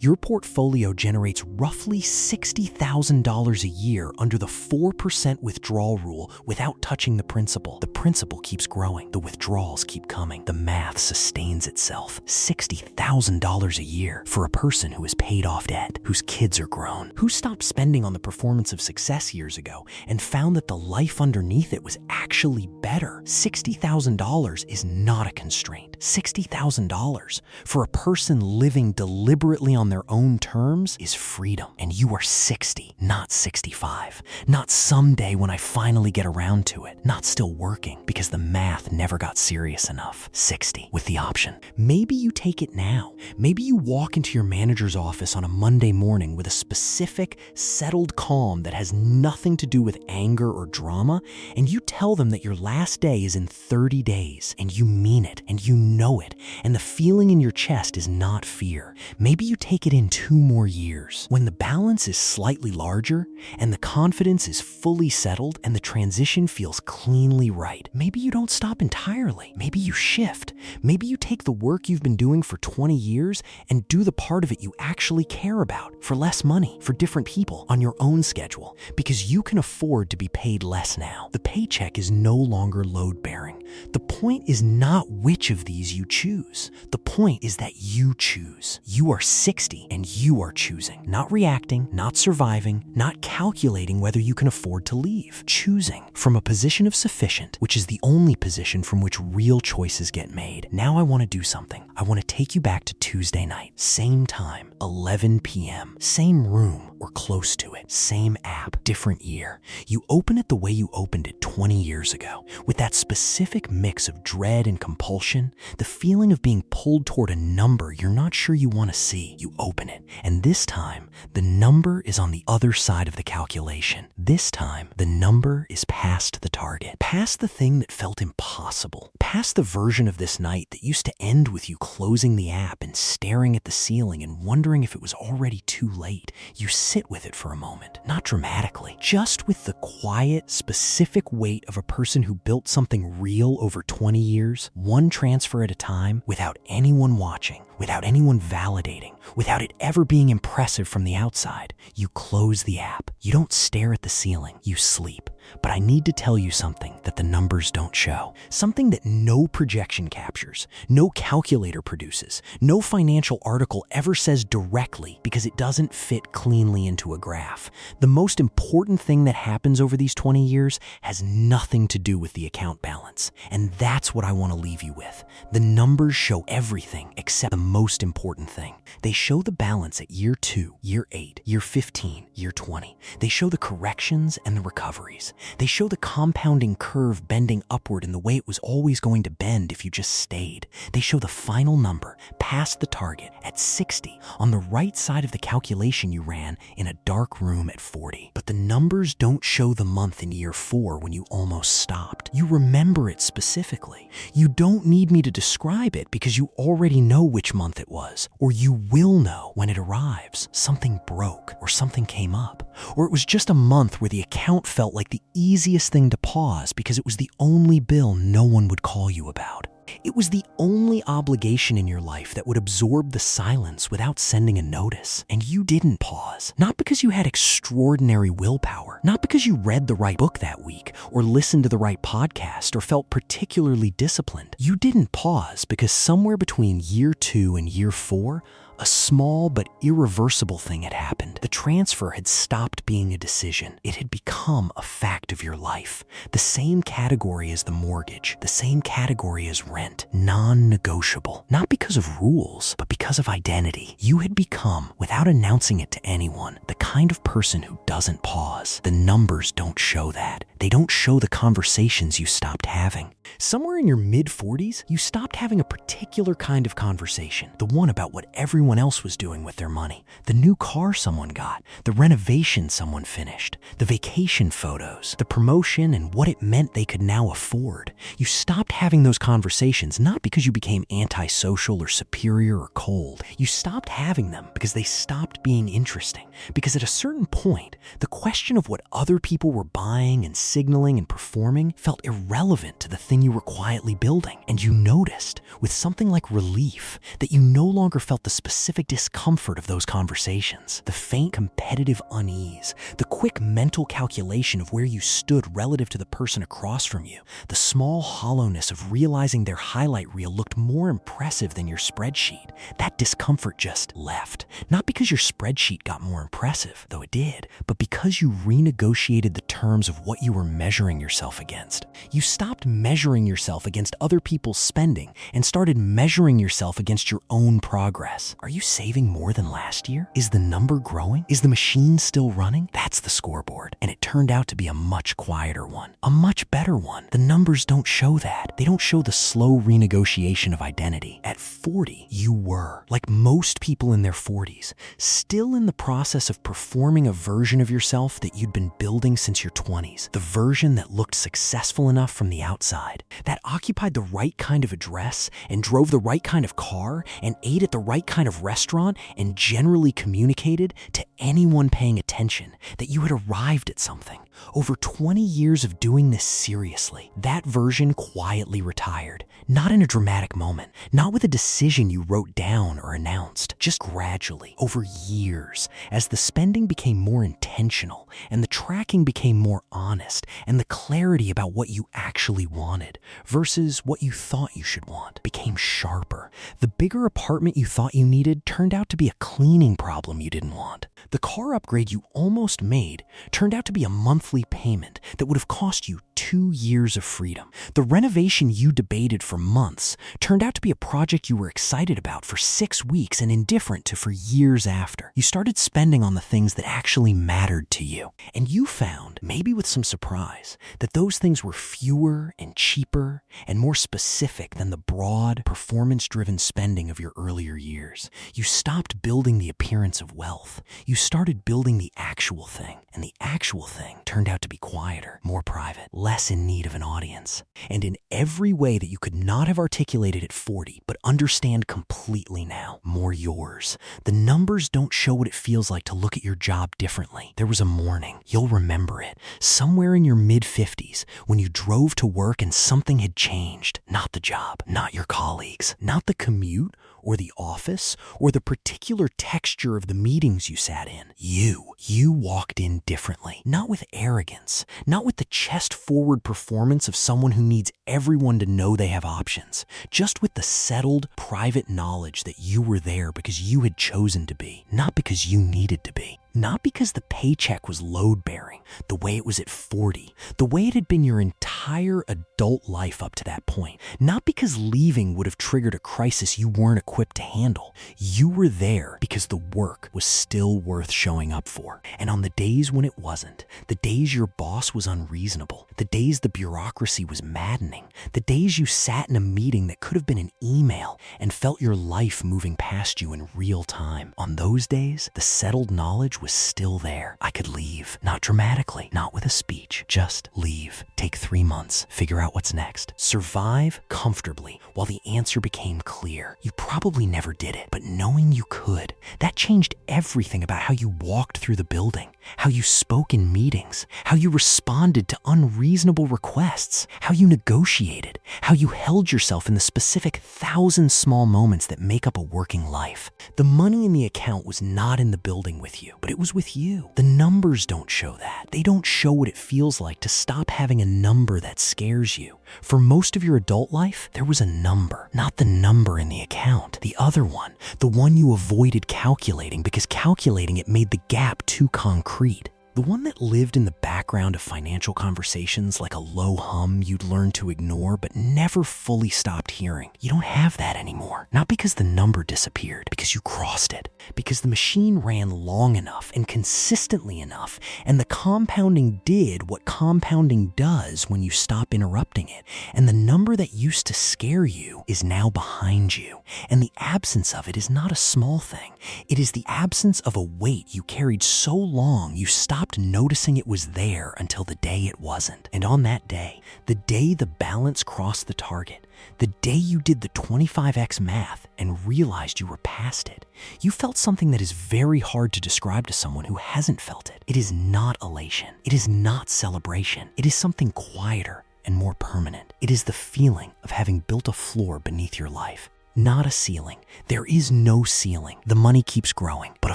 your portfolio generates roughly $60,000 a year under the 4% withdrawal rule without touching the principal. The principal keeps growing. The withdrawals keep coming. The math sustains itself. $60,000 a year for a person who has paid off debt, whose kids are grown, who stopped spending on the performance of success years ago and found that the life underneath it was actually better. $60,000 is not a constraint. $60,000 for a person living deliberately on their own terms is freedom. And you are 60, not 65. Not someday when I finally get around to it. Not still working because the math never got serious enough. 60 with the option. Maybe you take it now. Maybe you walk into your manager's office on a Monday morning with a specific, settled calm that has nothing to do with anger or drama, and you tell them that your last day is in 30 days, and you mean it, and you know it, and the feeling in your chest is not fear. Maybe you take it in 2 more years, when the balance is slightly larger, and the confidence is fully settled, and the transition feels cleanly right. Maybe you don't stop entirely. Maybe you shift. Maybe you take the work you've been doing for 20 years and do the part of it you actually care about for less money, for different people, on your own schedule, because you can afford to be paid less now. The paycheck is no longer load-bearing. The point is not which of these you choose. The point is that you choose. You are 60 and you are choosing, not reacting, not surviving, not calculating whether you can afford to leave. Choosing from a position of sufficient, which is the only position from which real choices get made. Now I want to do something. I want to take you back to Tuesday night, same time, 11 p.m., same room or close to it, same app, different year. You open it the way you opened it 20 years ago, with that specific mix of dread and compulsion, the feeling of being pulled toward a number you're not sure you want to see. You open it, and this time, the number is on the other side of the calculation. This time, the number is past the target, past the thing that felt impossible, past the version of this night that used to end with you closing the app and been staring at the ceiling and wondering if it was already too late. You sit with it for a moment, not dramatically, just with the quiet, specific weight of a person who built something real over 20 years, one transfer at a time, without anyone watching, without anyone validating, without it ever being impressive from the outside. You close the app. You don't stare at the ceiling. You sleep. But I need to tell you something that the numbers don't show. Something that no projection captures, no calculator produces, no financial article ever says directly because it doesn't fit cleanly into a graph. The most important thing that happens over these 20 years has nothing to do with the account balance. And that's what I want to leave you with. The numbers show everything except the most important thing. They show the balance at year 2, year 8, year 15, year 20. They show the corrections and the recoveries. They show the compounding curve bending upward in the way it was always going to bend if you just stayed. They show the final number past the target at 60 on the right side of the calculation you ran in a dark room at 40. But the numbers don't show the month in year 4 when you almost stopped. You remember it specifically. You don't need me to describe it because you already know which month it was, or you will know when it arrives. Something broke, or something came up, or it was just a month where the account felt like the easiest thing to pause because it was the only bill no one would call you about. It was the only obligation in your life that would absorb the silence without sending a notice. And you didn't pause. Not because you had extraordinary willpower, not because you read the right book that week, or listened to the right podcast, or felt particularly disciplined. You didn't pause because somewhere between year 2 and year 4, a small but irreversible thing had happened. The transfer had stopped being a decision. It had become a fact of your life. The same category as the mortgage, the same category as rent, non-negotiable. Not because of rules, but because of identity. You had become, without announcing it to anyone, the kind of person who doesn't pause. The numbers don't show that. They don't show the conversations you stopped having. Somewhere in your mid-40s, you stopped having a particular kind of conversation, the one about what everyone else was doing with their money, the new car someone got, the renovation someone finished, the vacation photos, the promotion and what it meant they could now afford. You stopped having those conversations not because you became antisocial or superior or cold. You stopped having them because they stopped being interesting. Because at a certain point, the question of what other people were buying and signaling and performing felt irrelevant to the thing you were quietly building. And you noticed, with something like relief, that you no longer felt the specific discomfort of those conversations, the faint competitive unease, the quick mental calculation of where you stood relative to the person across from you, the small hollowness of realizing their highlight reel looked more impressive than your spreadsheet. That discomfort just left. Not because your spreadsheet got more impressive, though it did, but because you renegotiated the terms of what you were measuring yourself against. You stopped measuring yourself against other people's spending and started measuring yourself against your own progress. Are you saving more than last year? Is the number growing? Is the machine still running? That's the scoreboard. And it turned out to be a much quieter one, a much better one. The numbers don't show that. They don't show the slow renegotiation of identity. At 40, you were, like most people in their 40s, still in the process of performing a version of yourself that you'd been building since your 20s. The version that looked successful enough from the outside, that occupied the right kind of address and drove the right kind of car and ate at the right kind of restaurant and generally communicated to anyone paying attention that you had arrived at something. Over 20 years of doing this seriously, that version quietly retired. Not in a dramatic moment, not with a decision you wrote down or announced, just gradually, over years, as the spending became more intentional and the tracking became more honest and the clarity about what you actually wanted versus what you thought you should want became sharper. The bigger apartment you thought you needed turned out to be a cleaning problem you didn't want. The car upgrade you almost made turned out to be a monthly payment that would have cost you 2 years of freedom. The renovation you debated for months turned out to be a project you were excited about for 6 weeks and indifferent to for years after. You started spending on the things that actually mattered to you. And you found, maybe with some surprise, that those things were fewer and cheaper and more specific than the broad, performance-driven spending of your earlier years. You stopped building the appearance of wealth. You started building the actual thing, and the actual thing turned out to be quieter, more private, less in need of an audience. And in every way that you could not have articulated at 40, but understand completely now, more yours. The numbers don't show what it feels like to look at your job differently. There was a morning, you'll remember it, somewhere in your mid-50s, when you drove to work and something had changed. Not the job, not your colleagues, not the commute, or the office, or the particular texture of the meetings you sat in. You walked in differently, not with arrogance, not with the chest-forward performance of someone who needs everyone to know they have options, just with the settled, private knowledge that you were there because you had chosen to be, not because you needed to be. Not because the paycheck was load-bearing, the way it was at 40, the way it had been your entire adult life up to that point. Not because leaving would have triggered a crisis you weren't equipped to handle. You were there because the work was still worth showing up for. And on the days when it wasn't, the days your boss was unreasonable, the days the bureaucracy was maddening, the days you sat in a meeting that could have been an email and felt your life moving past you in real time. On those days, the settled knowledge was still there. I could leave, not dramatically, not with a speech, just leave. Take 3 months, figure out what's next. Survive comfortably while the answer became clear. You probably never did it, but knowing you could, that changed everything about how you walked through the building, how you spoke in meetings, how you responded to unreasonable requests, how you negotiated, how you held yourself in the specific 1,000 small moments that make up a working life. The money in the account was not in the building with you, but it was with you. The numbers don't show that. They don't show what it feels like to stop having a number that scares you. For most of your adult life, there was a number, not the number in the account, the other one, the one you avoided calculating because calculating it made the gap too concrete. The one that lived in the background of financial conversations like a low hum you'd learn to ignore but never fully stopped hearing. You don't have that anymore. Not because the number disappeared, because you crossed it. Because the machine ran long enough and consistently enough, and the compounding did what compounding does when you stop interrupting it. And the number that used to scare you is now behind you. And the absence of it is not a small thing. It is the absence of a weight you carried so long you stopped noticing it was there until the day it wasn't. And on that day, the day the balance crossed the target, the day you did the 25x math and realized you were past it, you felt something that is very hard to describe to someone who hasn't felt it. It is not elation. It is not celebration. It is something quieter and more permanent. It is the feeling of having built a floor beneath your life. Not a ceiling. There is no ceiling. The money keeps growing, but a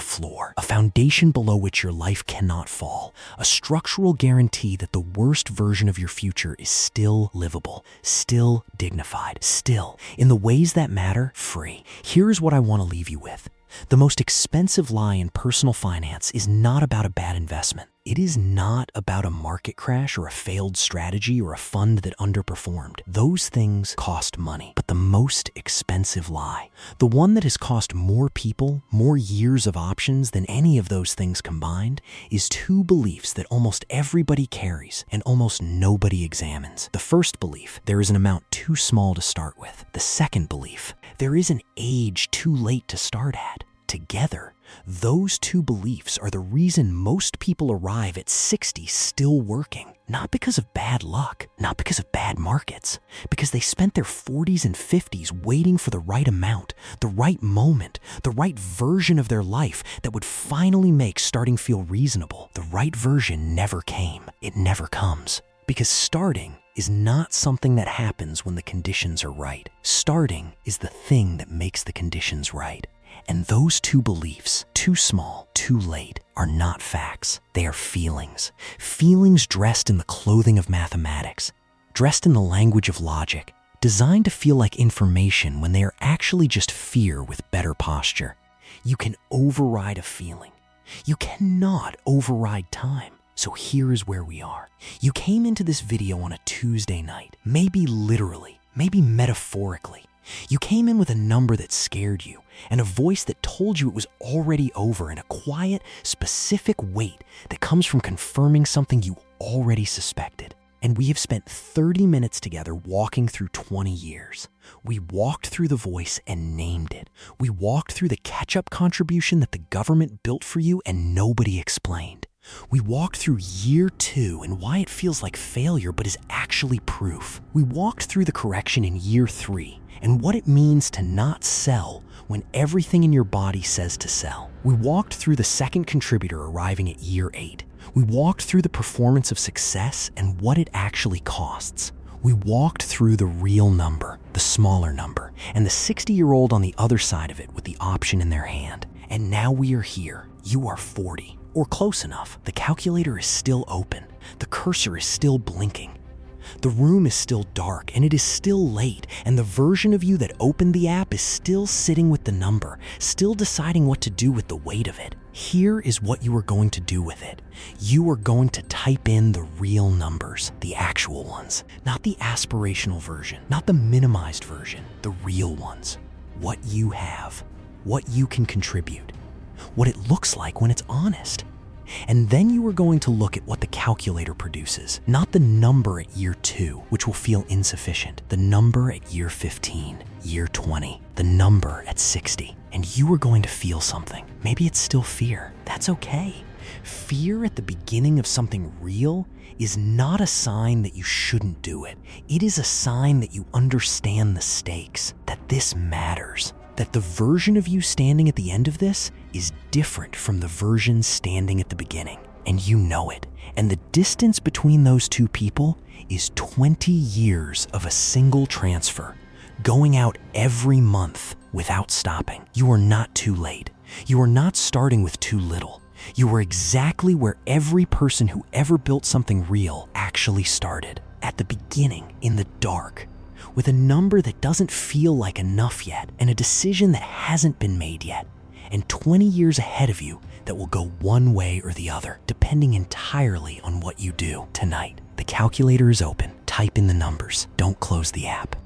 floor, a foundation below which your life cannot fall, a structural guarantee that the worst version of your future is still livable, still dignified, still, in the ways that matter, free. Here's what I want to leave you with. The most expensive lie in personal finance is not about a bad investment. It is not about a market crash or a failed strategy or a fund that underperformed. Those things cost money. But the most expensive lie, the one that has cost more people, more years of options than any of those things combined, is 2 beliefs that almost everybody carries and almost nobody examines. The first belief, there is an amount too small to start with. The second belief, there is an age too late to start at. Together, those 2 beliefs are the reason most people arrive at 60 still working. Not because of bad luck, not because of bad markets, because they spent their 40s and 50s waiting for the right amount, the right moment, the right version of their life that would finally make starting feel reasonable. The right version never came. It never comes. Because starting is not something that happens when the conditions are right. Starting is the thing that makes the conditions right. And those 2 beliefs, too small, too late, are not facts. They are feelings. Feelings dressed in the clothing of mathematics, dressed in the language of logic, designed to feel like information when they are actually just fear with better posture. You can override a feeling. You cannot override time. So here is where we are. You came into this video on a Tuesday night, maybe literally, maybe metaphorically. You came in with a number that scared you and a voice that told you it was already over, and a quiet, specific weight that comes from confirming something you already suspected. And we have spent 30 minutes together walking through 20 years. We walked through the voice and named it. We walked through the catch-up contribution that the government built for you and nobody explained. We walked through year 2 and why it feels like failure but is actually proof. We walked through the correction in year 3 and what it means to not sell when everything in your body says to sell. We walked through the second contributor arriving at year 8. We walked through the performance of success and what it actually costs. We walked through the real number, the smaller number, and the 60-year-old on the other side of it with the option in their hand. And now we are here. You are 40, or close enough. The calculator is still open. The cursor is still blinking. The room is still dark and it is still late, and the version of you that opened the app is still sitting with the number, still deciding what to do with the weight of it. Here is what you are going to do with it. You are going to type in the real numbers, the actual ones, not the aspirational version, not the minimized version, the real ones. What you have, what you can contribute, what it looks like when it's honest. And then you are going to look at what the calculator produces, not the number at year 2, which will feel insufficient, the number at year 15, year 20, the number at 60. And you are going to feel something. Maybe it's still fear. That's okay. Fear at the beginning of something real is not a sign that you shouldn't do it. It is a sign that you understand the stakes, that this matters, that the version of you standing at the end of this is different from the version standing at the beginning, and you know it. And the distance between those two people is 20 years of a single transfer, going out every month without stopping. You are not too late. You are not starting with too little. You are exactly where every person who ever built something real actually started, at the beginning, in the dark, with a number that doesn't feel like enough yet, and a decision that hasn't been made yet, and 20 years ahead of you that will go one way or the other, depending entirely on what you do tonight. The calculator is open. Type in the numbers. Don't close the app.